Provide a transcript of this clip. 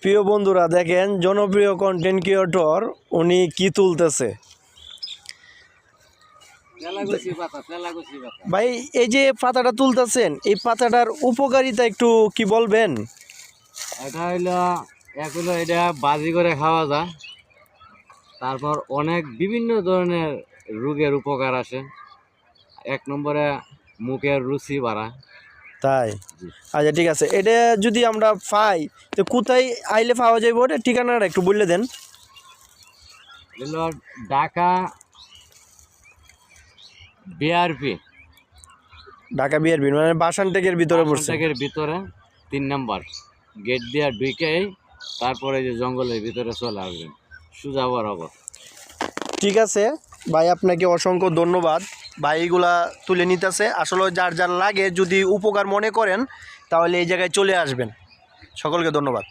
প্রিয় বন্ধুরা দেখেন জনপ্রিয় কন্টেন্ট ক্রিয়েটর উনি কি তুলতেছে। ভাই এই যে পাতাটা তুলতেছেন এই পাতাটার উপকারিতা একটু কি বলবেন? এটা হইলো এটা বাজি করে খাওয়া যায়। তারপর অনেক বিভিন্ন ধরনের রোগের উপকার আসে। এক নম্বরে মুখের রুচি বাড়ায়। তাই আচ্ছা ঠিক আছে, এটা যদি আমরা পাই তো কোথায় আইলে পাওয়া যাবে ওটা ঠিকানাটা একটু বললে দেন। এগুলো ঢাকা বিআরপি, ঢাকা বিআরবি মানে বাসানটেকের ভিতরে পড়ছে। ভিতরে ৩ নম্বর গেট দিয়ে ঢুকেই তারপরে যে জঙ্গলের ভিতরে চলে আসবেন সোজা বরাবর। ঠিক আছে ভাই, আপনাকে অসংখ্য ধন্যবাদ। ভাই এগুলা তুলে নিতেছে, আসলে যার যার লাগে যদি উপকার মনে করেন তাহলে এই জায়গায় চলে আসবেন। সকলকে ধন্যবাদ।